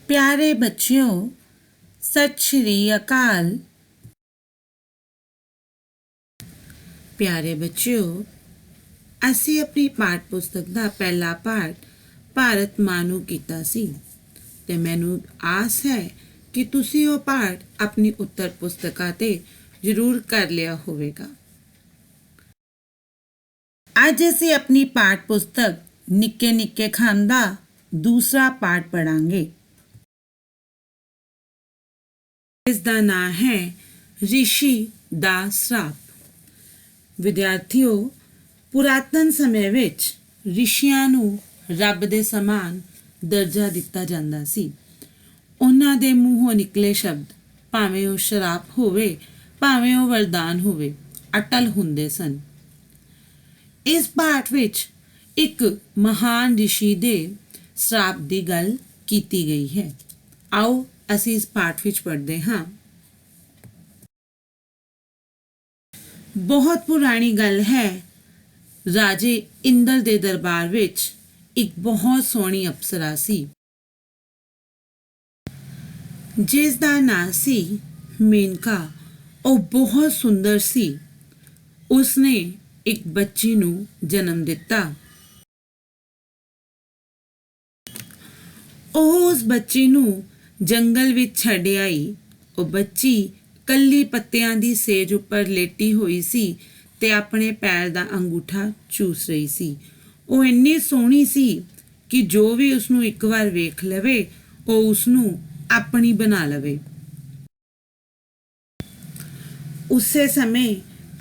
प्यारे बच्चों, सत श्री अकाल। प्यारे बच्चों, ਅਸੀਂ ਆਪਣੀ ਪਾਠ ਪੁਸਤਕ ਦਾ ਪਹਿਲਾ ਪਾਠ ਭਾਰਤ ਮਾਂ ਨੂੰ ਕੀਤਾ ਸੀ ਤੇ ਮੈਨੂੰ ਆਸ ਹੈ ਕਿ ਤੁਸੀਂ ਉਹ ਪਾਠ ਆਪਣੀ ਉੱਤਰ ਪੁਸਤਕਾਂ ਤੇ ਜ਼ਰੂਰ ਕਰ ਲਿਆ ਹੋਵੇਗਾ। ਅੱਜ ਅਸੀਂ ਆਪਣੀ ਪਾਠ ਪੁਸਤਕ ਨਿੱਕੇ ਨਿੱਕੇ ਖਾਨ ਦਾ ਦੂਸਰਾ ਪਾਠ ਪੜਾਂਗੇ। ਇਸ ਦਾ ਨਾਂ ਹੈ ਰਿਸ਼ੀ ਦਾ ਸਰਾਪ। ਵਿਦਿਆਰਥੀਓ, ਪੁਰਾਤਨ ਸਮੇਂ ਵਿੱਚ ਰਿਸ਼ੀਆਂ ਨੂੰ ਰੱਬ ਦੇ ਸਮਾਨ ਦਰਜਾ ਦਿੱਤਾ ਜਾਂਦਾ ਸੀ। ਉਹਨਾਂ ਦੇ ਮੂੰਹੋਂ ਨਿਕਲੇ ਸ਼ਬਦ, ਭਾਵੇਂ ਉਹ ਸ਼ਰਾਪ ਹੋਵੇ ਭਾਵੇਂ ਉਹ ਵਰਦਾਨ ਹੋਵੇ, ਅਟਲ ਹੁੰਦੇ ਸਨ। ਇਸ ਪਾਠ ਵਿੱਚ ਇੱਕ ਮਹਾਨ ਰਿਸ਼ੀ ਦੇ ਸਰਾਪ ਦੀ ਗੱਲ ਕੀਤੀ ਗਈ ਹੈ। ਆਓ ਅਸੀਂ ਇਸ ਪਾਠ ਵਿੱਚ ਪੜ੍ਹਦੇ ਹਾਂ। ਬਹੁਤ ਪੁਰਾਣੀ ਗੱਲ ਹੈ। ਰਾਜੇ ਇੰਦਰ ਦੇ ਦਰਬਾਰ ਵਿੱਚ ਇੱਕ ਬਹੁਤ ਸੋਹਣੀ ਅਪਸਰਾ ਸੀ, ਜਿਸ ਦਾ ਨਾਂ ਸੀ ਮੇਨਕਾ। ਉਹ ਬਹੁਤ ਸੁੰਦਰ ਸੀ। ਉਸਨੇ ਇੱਕ ਬੱਚੀ ਨੂੰ ਜਨਮ ਦਿੱਤਾ। ਉਹ ਉਸ ਬੱਚੀ ਨੂੰ ਜੰਗਲ ਵਿੱਚ ਛੱਡ ਆਈ। ਉਹ ਬੱਚੀ ਕੱਲੀ ਪੱਤਿਆਂ ਦੀ ਸੇਜ ਉੱਪਰ ਲੇਟੀ ਹੋਈ ਸੀ ਤੇ ਆਪਣੇ ਪੈਰ ਦਾ ਅੰਗੂਠਾ ਚੂਸ ਰਹੀ ਸੀ। ਉਹ ਇੰਨੀ ਸੋਹਣੀ ਸੀ ਕਿ ਜੋ ਵੀ ਉਸਨੂੰ ਇੱਕ ਵਾਰ ਵੇਖ ਲਵੇ ਉਹ ਉਸਨੂੰ ਆਪਣੀ ਬਣਾ ਲਵੇ। ਉਸੇ ਸਮੇਂ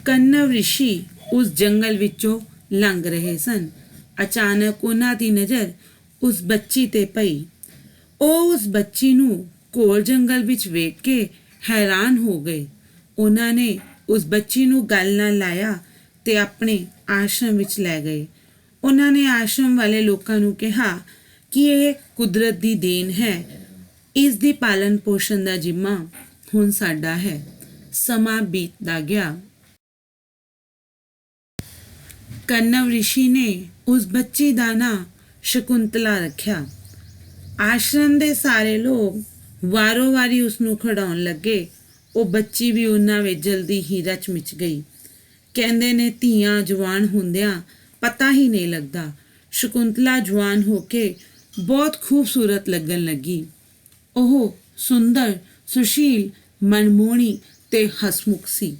ਕੰਨਵ ਰਿਸ਼ੀ ਉਸ ਜੰਗਲ ਵਿੱਚੋਂ ਲੰਘ ਰਹੇ ਸਨ। ਅਚਾਨਕ ਉਹਨਾਂ ਦੀ ਨਜ਼ਰ ਉਸ ਬੱਚੀ ਤੇ ਪਈ। ਉਹ ਉਸ ਬੱਚੀ ਨੂੰ ਘੋਰ ਜੰਗਲ ਵਿੱਚ ਵੇਖ ਕੇ ਹੈਰਾਨ ਹੋ ਗਏ। ਉਹਨਾਂ ਨੇ ਉਸ ਬੱਚੀ ਨੂੰ ਗਲ ਨਾਲ ਲਾਇਆ ਤੇ ਆਪਣੇ ਆਸ਼ਰਮ ਵਿੱਚ ਲੈ ਗਏ। ਉਹਨਾਂ ਨੇ ਆਸ਼ਰਮ ਵਾਲੇ ਲੋਕਾਂ ਨੂੰ ਕਿਹਾ ਕਿ ਇਹ ਕੁਦਰਤ ਦੀ ਦੇਣ ਹੈ। ਇਸ ਦੀ ਪਾਲਣ ਪੋਸ਼ਣ ਦਾ ਜ਼ਿੰਮਾ ਹੁਣ ਸਾਡਾ ਹੈ। ਸਮਾਂ ਬੀਤਦਾ ਗਿਆ। ਕੰਨਵ ਰਿਸ਼ੀ ਨੇ ਉਸ ਬੱਚੀ ਦਾ ਨਾਂ ਸ਼ਕੁੰਤਲਾ ਰੱਖਿਆ। ਆਸ਼ਰਮ ਦੇ ਸਾਰੇ ਲੋਕ ਵਾਰੋ ਵਾਰੀ ਉਸਨੂੰ ਖਿਡਾਉਣ ਲੱਗੇ। ਉਹ ਬੱਚੀ ਵੀ ਉਹਨਾਂ ਵਿੱਚ ਜਲਦੀ ਹੀ ਰਚ ਮਿਚ ਗਈ। ਕਹਿੰਦੇ ਨੇ ਧੀਆਂ ਜਵਾਨ ਹੁੰਦਿਆਂ ਪਤਾ ਹੀ ਨਹੀਂ ਲੱਗਦਾ। ਸ਼ਕੁੰਤਲਾ ਜਵਾਨ ਹੋ ਕੇ ਬਹੁਤ ਖੂਬਸੂਰਤ ਲੱਗਣ ਲੱਗੀ। ਉਹ ਸੁੰਦਰ, ਸੁਸ਼ੀਲ, ਮਨਮੋਹਣੀ ਤੇ ਹਸਮੁਖ ਸੀ।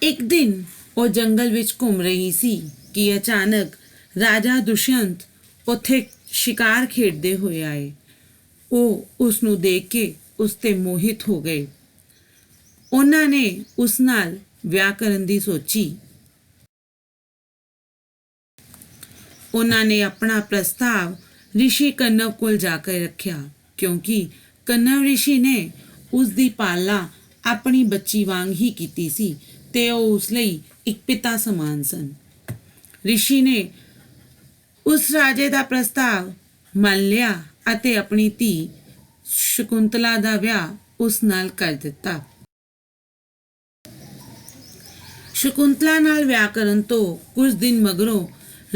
ਇੱਕ ਦਿਨ ਉਹ ਜੰਗਲ ਵਿੱਚ ਘੁੰਮ ਰਹੀ ਸੀ ਕਿ ਅਚਾਨਕ ਰਾਜਾ ਦੁਸ਼ਯੰਤ ਉੱਥੇ ਸ਼ਿਕਾਰ ਖੇਡਦੇ ਹੋਏ ਆਏ। ਉਹ ਉਸ ਨੂੰ ਦੇਖ ਕੇ ਉਸ ਤੇ ਮੋਹਿਤ ਹੋ ਗਏ। ਉਹਨਾਂ ਨੇ ਉਸ ਨਾਲ ਵਿਆਹ ਕਰਨ ਦੀ ਸੋਚੀ। ਉਹਨਾਂ ਨੇ ਆਪਣਾ ਪ੍ਰਸਤਾਵ ਰਿਸ਼ੀ ਕੰਨਵ ਕੋਲ ਜਾ ਕੇ ਰੱਖਿਆ, ਕਿਉਂਕਿ ਕੰਨਵ ਰਿਸ਼ੀ ਨੇ ਉਸ ਦੀ ਪਾਲਣਾ ਆਪਣੀ ਬੱਚੀ ਵਾਂਗ ਹੀ ਕੀਤੀ ਸੀ ਤੇ ਉਹ ਉਸ ਲਈ ਇੱਕ ਪਿਤਾ ਸਮਾਨ ਸਨ। ਰਿਸ਼ੀ ਨੇ ਉਸ ਰਾਜੇ ਦਾ ਪ੍ਰਸਤਾਵ ਮੰਨ ਲਿਆ ਅਤੇ ਆਪਣੀ ਧੀ ਸ਼ਕੁੰਤਲਾ ਦਾ ਵਿਆਹ ਉਸ ਨਾਲ ਕਰ ਦਿੱਤਾ। ਸ਼ਕੁੰਤਲਾ ਨਾਲ ਵਿਆਹ ਕਰਨ ਤੋਂ ਕੁਝ ਦਿਨ ਮਗਰੋਂ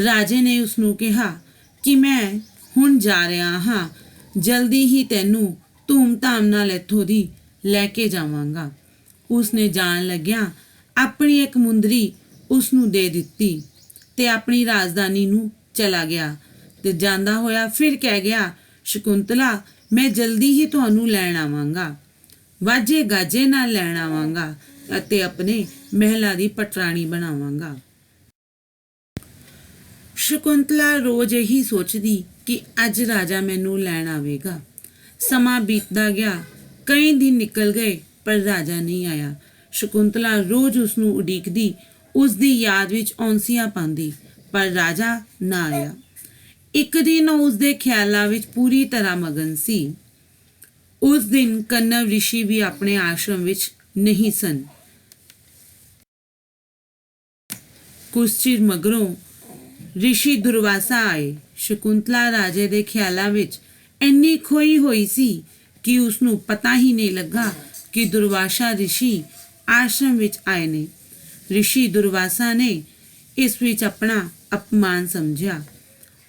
ਰਾਜੇ ਨੇ ਉਸ ਨੂੰ ਕਿਹਾ ਕਿ ਮੈਂ ਹੁਣ ਜਾ ਰਿਹਾ ਹਾਂ, ਜਲਦੀ ਹੀ ਤੈਨੂੰ ਧੂਮ-ਧਾਮ ਨਾਲ ਇੱਥੋਂ ਦੀ ਲੈ ਕੇ ਜਾਵਾਂਗਾ। ਉਸ ਨੇ ਜਾਣ ਲੱਗਿਆਂ ਆਪਣੀ ਇੱਕ ਮੁੰਦਰੀ ਉਸ ਨੂੰ ਦੇ ਦਿੱਤੀ ਤੇ ਆਪਣੀ ਰਾਜਧਾਨੀ ਨੂੰ ਚਲਾ ਗਿਆ ਤੇ ਜਾਂਦਾ ਹੋਇਆ ਫਿਰ ਕਹਿ ਗਿਆ, ਸ਼ਕੁੰਤਲਾ, ਮੈਂ ਜਲਦੀ ਹੀ ਤੁਹਾਨੂੰ ਲੈਣ ਆਵਾਂਗਾ, ਵਾਜੇ ਗਾਜੇ ਨਾਲ ਲੈਣ ਆਵਾਂਗਾ ਅਤੇ ਆਪਣੇ ਮਹਿਲਾਂ ਦੀ ਪਟਰਾਣੀ ਬਣਾਵਾਂਗਾ। ਸ਼ਕੁੰਤਲਾ ਰੋਜ਼ ਇਹੀ ਸੋਚਦੀ ਕਿ ਅੱਜ ਰਾਜਾ ਮੈਨੂੰ ਲੈਣ ਆਵੇਗਾ। ਸਮਾਂ ਬੀਤਦਾ ਗਿਆ। ਕਈ ਦਿਨ ਨਿਕਲ ਗਏ ਪਰ ਰਾਜਾ ਨਹੀਂ ਆਇਆ। ਸ਼ਕੁੰਤਲਾ ਰੋਜ਼ ਉਸ ਨੂੰ ਉਡੀਕਦੀ, ਉਸ ਦੀ ਯਾਦ ਵਿੱਚ ਔਂਸੀਆਂ ਪਾਉਂਦੀ, ਪਰ ਰਾਜਾ ਨਾ ਆਇਆ। ਇੱਕ ਦਿਨ ਉਹ ਉਸ ਦੇ ਖਿਆਲਾਂ ਵਿੱਚ ਪੂਰੀ ਤਰ੍ਹਾਂ ਮਗਨ ਸੀ। ਉਸ ਦਿਨ ਕੰਨਵ ਰਿਸ਼ੀ ਵੀ ਆਪਣੇ ਆਸ਼ਰਮ ਵਿੱਚ ਨਹੀਂ ਸਨ। ਕੁਝ ਚਿਰ ਮਗਰੋਂ ਰਿਸ਼ੀ ਦੁਰਵਾਸਾ ਆਏ। ਸ਼ਕੁੰਤਲਾ ਰਾਜੇ ਦੇ ਖਿਆਲਾਂ ਵਿੱਚ ਇੰਨੀ ਖੋਈ ਹੋਈ ਸੀ ਕਿ ਉਸ ਨੂੰ ਪਤਾ ਹੀ ਨਹੀਂ ਲੱਗਾ ਕਿ ਦੁਰਵਾਸਾ ਰਿਸ਼ੀ ਆਸ਼ਰਮ ਵਿੱਚ ਆਏ ਨੇ। ਰਿਸ਼ੀ ਦੁਰਵਾਸਾ ਨੇ ਇਸ ਵਿੱਚ ਆਪਣਾ ਅਪਮਾਨ ਸਮਝਿਆ।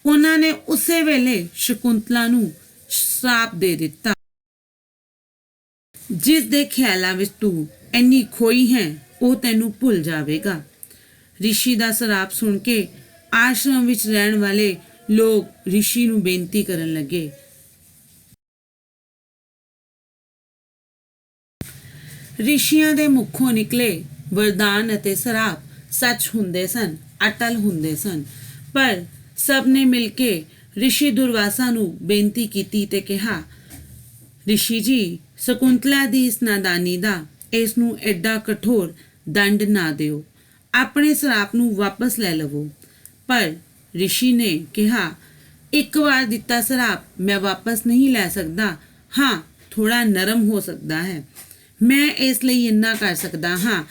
ਉਹਨਾਂ ਨੇ ਉਸੇ ਵੇਲੇ ਸ਼ਕੁੰਤਲਾ ਨੂੰ ਸ਼ਰਾਪ ਦੇ ਦਿੱਤਾ, ਜਿਸ ਦੇ ਖਿਆਲਾਂ ਵਿੱਚ ਤੂੰ ਇੰਨੀ ਖੋਈ ਹੈ ਉਹ ਤੈਨੂੰ ਭੁੱਲ ਜਾਵੇਗਾ। ਰਿਸ਼ੀ ਦਾ ਸ਼ਰਾਪ ਸੁਣ ਕੇ ਆਸ਼ਰਮ ਵਿੱਚ ਰਹਿਣ ਵਾਲੇ ਲੋਕ ਰਿਸ਼ੀ ਨੂੰ ਬੇਨਤੀ ਕਰਨ ਲੱਗੇ। ਰਿਸ਼ੀਆਂ ਦੇ ਮੁਖੋਂ ਨਿਕਲੇ ਵਰਦਾਨ ਅਤੇ ਸ਼ਰਾਪ ਸੱਚ ਹੁੰਦੇ ਸਨ, ਅਟਲ ਹੁੰਦੇ ਸਨ, ਪਰ ਸਭ ਨੇ ਮਿਲ ਕੇ ਰਿਸ਼ੀ ਦੁਰਵਾਸਾ ਨੂੰ ਬੇਨਤੀ ਕੀਤੀ ਤੇ ਕਿਹਾ, ਰਿਸ਼ੀ ਜੀ, ਸ਼ਕੁੰਤਲਾ ਦੀ ਇਸ ਨਾਦਾਨੀ ਦਾ ਇਸ ਨੂੰ ਐਡਾ ਕਠੋਰ ਦੰਡ ਨਾ ਦਿਓ, ਆਪਣੇ ਸ਼ਰਾਪ ਨੂੰ ਵਾਪਸ ਲੈ ਲਵੋ। ਪਰ ਰਿਸ਼ੀ ਨੇ ਕਿਹਾ, ਇੱਕ ਵਾਰ ਦਿੱਤਾ ਸ਼ਰਾਪ ਮੈਂ ਵਾਪਸ ਨਹੀਂ ਲੈ ਸਕਦਾ। ਹਾਂ, ਥੋੜਾ ਨਰਮ ਹੋ ਸਕਦਾ ਹੈ। ਮੈਂ ਇਸ ਲਈ ਇੰਨਾ ਕਰ ਸਕਦਾ ਹਾਂ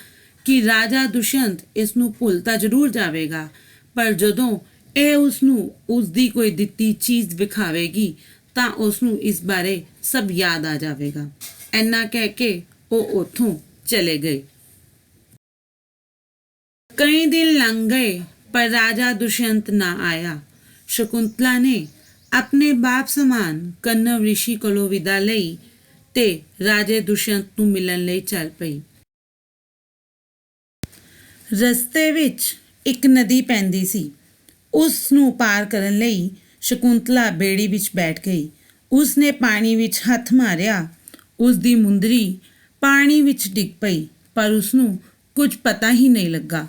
ਕਿ ਰਾਜਾ ਦੁਸ਼ਯੰਤ ਇਸ ਨੂੰ ਭੁੱਲ ਤਾਂ ਜ਼ਰੂਰ ਜਾਵੇਗਾ, ਪਰ ਜਦੋਂ ਇਹ ਉਸ ਨੂੰ ਉਸ ਦੀ ਕੋਈ ਦਿੱਤੀ ਚੀਜ਼ ਵਿਖਾਵੇਗੀ ਤਾਂ ਉਸ ਨੂੰ ਇਸ ਬਾਰੇ ਸਭ ਯਾਦ ਆ ਜਾਵੇਗਾ। ਇੰਨਾ ਕਹਿ ਕੇ ਉਹ ਉੱਥੋਂ ਚਲੇ ਗਏ। ਕਈ ਦਿਨ ਲੰਘ ਗਏ ਪਰ ਰਾਜਾ ਦੁਸ਼ਯੰਤ ਨਾ ਆਇਆ। ਸ਼ਕੁੰਤਲਾ ਨੇ ਆਪਣੇ ਬਾਪ ਸਮਾਨ ਕੰਨਵ ਰਿਸ਼ੀ ਕੋਲੋਂ ਵਿਦਾ ਲਈ ਤੇ ਰਾਜੇ ਦੁਸ਼ਯੰਤ ਨੂੰ ਮਿਲਣ ਲਈ ਚੱਲ ਪਈ। ਰਸਤੇ ਵਿੱਚ ਇੱਕ ਨਦੀ ਪੈਂਦੀ ਸੀ। ਉਸ ਨੂੰ ਪਾਰ ਕਰਨ ਲਈ ਸ਼ਕੁੰਤਲਾ ਬੇੜੀ ਵਿੱਚ ਬੈਠ ਗਈ। ਉਸ ਨੇ ਪਾਣੀ ਵਿੱਚ ਹੱਥ ਮਾਰਿਆ। ਉਸ ਦੀ ਮੁੰਦਰੀ ਪਾਣੀ ਵਿੱਚ ਡਿੱਗ ਪਈ, ਪਰ ਉਸ ਨੂੰ ਕੁਝ ਪਤਾ ਹੀ ਨਹੀਂ ਲੱਗਾ।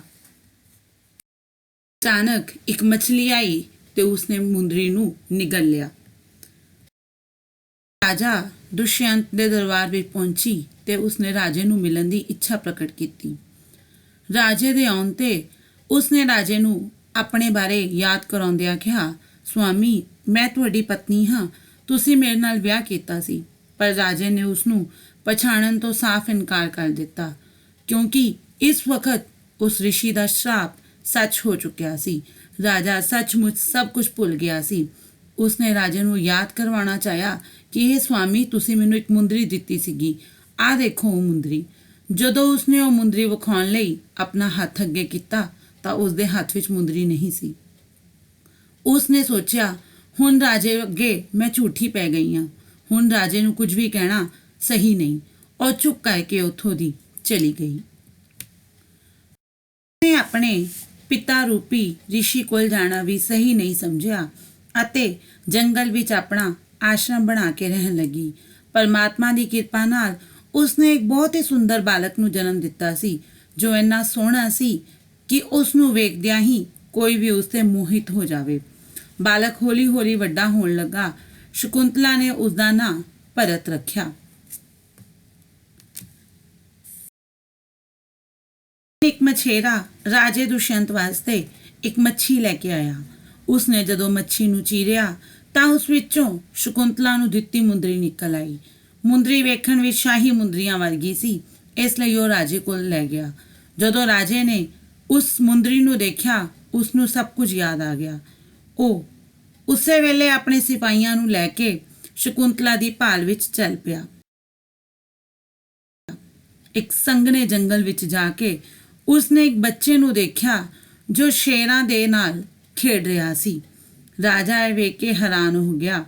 ਅਚਾਨਕ ਇੱਕ ਮੱਛਲੀ ਆਈ ਤੇ ਉਸਨੇ ਮੁੰਦਰੀ ਨੂੰ ਨਿਗਲ ਲਿਆ। ਰਾਜਾ ਦੁਸ਼ਯੰਤ ਦੇ ਦਰਬਾਰ ਵਿੱਚ ਪਹੁੰਚੀ ਤੇ ਉਸਨੇ ਰਾਜੇ ਨੂੰ ਮਿਲਣ ਦੀ ਇੱਛਾ ਪ੍ਰਕਟ ਕੀਤੀ। ਰਾਜੇ ਦੇ ਆਉਣ ਤੇ ਉਸਨੇ ਰਾਜੇ ਨੂੰ ਆਪਣੇ ਬਾਰੇ ਯਾਦ ਕਰਾਉਂਦਿਆਂ ਕਿਹਾ, ਸੁਆਮੀ, ਮੈਂ ਤੁਹਾਡੀ ਪਤਨੀ ਹਾਂ। ਤੁਸੀਂ ਮੇਰੇ ਨਾਲ ਵਿਆਹ ਕੀਤਾ ਸੀ। ਪਰ ਰਾਜੇ ਨੇ ਉਸ ਨੂੰ ਪਛਾਣਨ ਤੋਂ ਸਾਫ਼ ਇਨਕਾਰ ਕਰ ਦਿੱਤਾ, ਕਿਉਂਕਿ ਇਸ ਵਕਤ ਉਸ ਰਿਸ਼ੀ ਦਾ ਸ਼ਰਾਪ ਸੱਚ ਹੋ ਚੁੱਕਿਆ ਸੀ। ਰਾਜਾ ਸੱਚਮੁੱਚ ਸਭ ਕੁਝ ਭੁੱਲ ਗਿਆ ਸੀ। ਉਸਨੇ ਰਾਜੇ ਨੂੰ ਯਾਦ ਕਰਵਾਉਣਾ ਚਾਹਿਆ ਕਿ ਇਹ ਸੁਆਮੀ, ਤੁਸੀਂ ਮੈਨੂੰ ਇੱਕ ਮੁੰਦਰੀ ਦਿੱਤੀ ਸੀਗੀ, ਆਹ ਦੇਖੋ ਉਹ ਮੁੰਦਰੀ। ਜਦੋਂ ਉਸਨੇ ਉਹ ਮੁੰਦਰੀ ਵਿਖਾਉਣ ਲਈ ਆਪਣਾ ਹੱਥ ਅੱਗੇ ਕੀਤਾ ਤਾਂ ਉਸਦੇ ਹੱਥ ਵਿੱਚ ਮੁੰਦਰੀ ਨਹੀਂ ਸੀ। ਉਸਨੇ ਸੋਚਿਆ, ਹੁਣ ਰਾਜੇ ਅੱਗੇ ਮੈਂ ਝੂਠੀ ਪੈ ਗਈ ਹਾਂ। ਹੁਣ ਰਾਜੇ ਨੂੰ ਕੁਝ ਵੀ ਕਹਿਣਾ ਸਹੀ ਨਹੀਂ। ਉਹ ਚੁੱਪ ਕਰਕੇ ਉੱਥੋਂ ਦੀ ਚਲੀ ਗਈ। ਉਸਨੇ ਆਪਣੇ ਪਿਤਾ ਰੂਪੀ ਰਿਸ਼ੀ ਕੋਲ ਜਾਣਾ ਵੀ ਸਹੀ ਨਹੀਂ ਸਮਝਿਆ ਅਤੇ ਜੰਗਲ ਵਿੱਚ ਆਪਣਾ ਆਸ਼ਰਮ ਬਣਾ ਕੇ ਰਹਿਣ ਲੱਗੀ। ਪਰਮਾਤਮਾ ਦੀ ਕਿਰਪਾ ਨਾਲ ਉਸਨੇ ਇੱਕ ਬਹੁਤ ਹੀ ਸੁੰਦਰ ਬਾਲਕ ਨੂੰ ਜਨਮ ਦਿੱਤਾ ਸੀ, ਜੋ ਇੰਨਾ ਸੋਹਣਾ ਸੀ ਕਿ ਉਸ ਨੂੰ ਵੇਖਦਿਆਂ ਹੀ ਕੋਈ ਵੀ ਉਸ 'ਤੇ ਮੋਹਿਤ ਹੋ ਜਾਵੇ। ਬਾਲਕ ਹੌਲੀ-ਹੌਲੀ ਵੱਡਾ ਹੋਣ ਲੱਗਾ। ਸ਼ਕੁੰਤਲਾ ਨੇ ਉਸ ਦਾ ਨਾਂ ਭਰਤ ਰੱਖਿਆ। ਇੱਕ ਮਛੇਰਾ ਰਾਜੇ ਦੁਸ਼ਯੰਤ ਵਾਸਤੇ ਇੱਕ ਮੱਛੀ ਲੈ ਕੇ ਆਇਆ। ਉਸਨੇ ਜਦੋਂ ਮੱਛੀ ਨੂੰ ਚੀਰਿਆ ਤਾਂ ਉਸ ਵਿੱਚੋਂ ਸ਼ਕੁੰਤਲਾ ਨੂੰ ਦਿੱਤੀ ਮੁੰਦਰੀ ਨਿਕਲ ਆਈ। ਮੁੰਦਰੀ ਵੇਖਣ ਵਿੱਚ ਸ਼ਾਹੀ ਮੁੰਦਰੀਆਂ ਵਰਗੀ ਸੀ, ਇਸ ਲਈ ਉਹ ਰਾਜੇ ਕੋਲ ਲੈ ਗਿਆ। ਜਦੋਂ ਰਾਜੇ ਨੇ ਉਸ ਮੁੰਦਰੀ ਨੂੰ ਦੇਖਿਆ, ਉਸ ਨੂੰ ਸਭ ਕੁਝ ਯਾਦ ਆ ਗਿਆ। ਉਹ ਉਸੇ ਵੇਲੇ ਆਪਣੇ ਸਿਪਾਹੀਆਂ ਨੂੰ ਲੈ ਕੇ ਸ਼ਕੁੰਤਲਾ ਦੀ ਭਾਲ ਵਿੱਚ ਚੱਲ ਪਿਆ। ਇੱਕ ਸੰਘਣੇ ਜੰਗਲ ਵਿੱਚ ਜਾ ਕੇ ਉਸਨੇ ਇੱਕ ਬੱਚੇ ਨੂੰ ਦੇਖਿਆ ਜੋ ਸ਼ੇਰਾਂ ਦੇ ਨਾਲ ਖੇਡ ਰਿਹਾ ਸੀ। ਰਾਜਾ ਇਹ ਵੇਖ ਕੇ ਹੈਰਾਨ ਹੋ ਗਿਆ।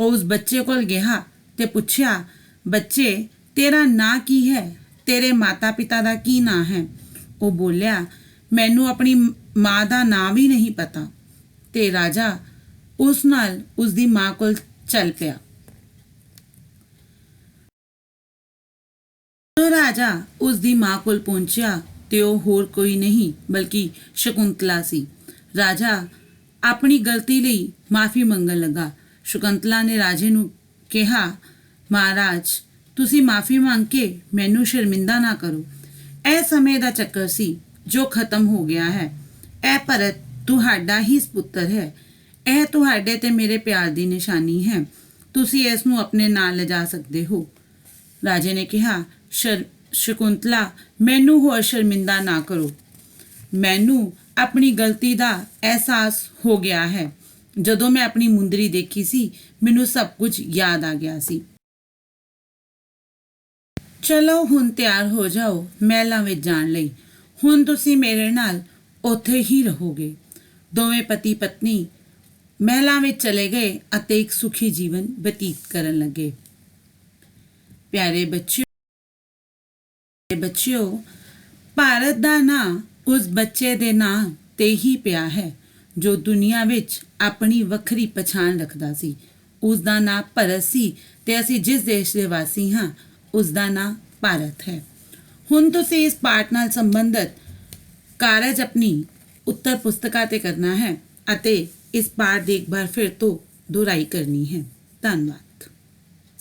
ਉਹ ਉਸ ਬੱਚੇ ਕੋਲ ਗਿਆ ਤੇ ਪੁੱਛਿਆ, ਬੱਚੇ, ਤੇਰਾ ਨਾਂ ਕੀ ਹੈ? ਤੇਰੇ ਮਾਤਾ ਪਿਤਾ ਦਾ ਕੀ ਨਾਂ ਹੈ? ਉਹ ਬੋਲਿਆ, ਮੈਨੂੰ ਆਪਣੀ ਮਾਂ ਦਾ ਨਾਂ ਵੀ ਨਹੀਂ ਪਤਾ। ਤੇ ਰਾਜਾ ਉਸ ਨਾਲ ਉਸ ਦੀ ਮਾਂ ਕੋਲ ਚੱਲ ਪਿਆ। ਜਦੋਂ ਰਾਜਾ ਉਸ ਦੀ ਮਾਂ ਕੋਲ ਪਹੁੰਚਿਆ ਤੇ ਉਹ ਹੋਰ ਕੋਈ ਨਹੀਂ ਬਲਕਿ ਸ਼ਕੁੰਤਲਾ ਸੀ। ਰਾਜਾ ਆਪਣੀ ਗਲਤੀ ਲਈ ਮਾਫੀ ਮੰਗਣ ਲੱਗਾ। ਸ਼ਕੁੰਤਲਾ ਨੇ ਰਾਜੇ ਨੂੰ ਕਿਹਾ, ਮਹਾਰਾਜ, ਤੁਸੀਂ ਮਾਫੀ ਮੰਗ ਕੇ ਮੈਨੂੰ ਸ਼ਰਮਿੰਦਾ ਨਾ ਕਰੋ। ਇਹ ਸਮੇਂ ਦਾ ਚੱਕਰ ਸੀ ਜੋ ਖਤਮ ਹੋ ਗਿਆ ਹੈ। ਇਹ ਭਰਤ ਤੁਹਾਡਾ ਹੀ ਪੁੱਤਰ ਹੈ। ਇਹ ਤੁਹਾਡੇ ਤੇ ਮੇਰੇ ਪਿਆਰ ਦੀ ਨਿਸ਼ਾਨੀ ਹੈ। ਤੁਸੀਂ ਇਸ ਨੂੰ ਆਪਣੇ ਨਾਲ ਲਿਜਾ ਸਕਦੇ ਹੋ। ਰਾਜੇ ਨੇ ਕਿਹਾ, ਸ਼ਕੁੰਤਲਾ, ਮੈਨੂੰ ਹੋਰ ਸ਼ਰਮਿੰਦਾ ਨਾ ਕਰੋ। ਮੈਨੂੰ ਆਪਣੀ ਗਲਤੀ ਦਾ ਅਹਿਸਾਸ ਹੋ ਗਿਆ ਹੈ। ਜਦੋਂ ਮੈਂ ਆਪਣੀ ਮੁੰਦਰੀ ਦੇਖੀ ਸੀ, ਮੈਨੂੰ ਸਭ ਕੁਝ ਯਾਦ ਆ ਗਿਆ ਸੀ। ਚਲੋ ਹੁਣ ਤਿਆਰ ਹੋ ਜਾਓ ਮਹਿਲਾਂ ਵਿੱਚ ਜਾਣ ਲਈ। ਹੁਣ ਤੁਸੀਂ ਮੇਰੇ ਨਾਲ ਉੱਥੇ ਹੀ ਰਹੋਗੇ। ਦੋਵੇਂ ਪਤੀ ਪਤਨੀ ਮਹਿਲਾਂ ਵਿੱਚ ਚਲੇ ਗਏ ਅਤੇ ਇੱਕ ਸੁਖੀ ਜੀਵਨ ਬਤੀਤ ਕਰਨ ਲੱਗੇ। ਪਿਆਰੇ ਬੱਚਿਓ, ਭਾਰਤ ਦਾ ਨਾਂ ਉਸ ਬੱਚੇ ਦੇ ਨਾਂ ਤੇ ਹੀ ਪਿਆ ਹੈ ਜੋ ਦੁਨੀਆ ਵਿੱਚ ਆਪਣੀ ਵੱਖਰੀ ਪਛਾਣ ਰੱਖਦਾ ਸੀ। ਉਸ ਦਾ ਨਾਂ ਭਰਤ ਸੀ ਤੇ ਅਸੀਂ ਜਿਸ ਦੇਸ਼ ਦੇ ਵਾਸੀ ਹਾਂ ਉਸ ਦਾ ਨਾਂ ਭਾਰਤ ਹੈ। ਹੁਣ ਤੁਸੀਂ ਇਸ ਪਾਠ ਨਾਲ ਸੰਬੰਧਿਤ ਕਾਰਜ ਆਪਣੀ ਉੱਤਰ ਪੁਸਤਕਾਂ ਤੇ ਕਰਨਾ ਹੈ ਅਤੇ ਇਸ ਪਾਠ ਦੀ ਇੱਕ ਵਾਰ ਫਿਰ ਤੋਂ ਦੁਹਰਾਈ ਕਰਨੀ ਹੈ। ਧੰਨਵਾਦ।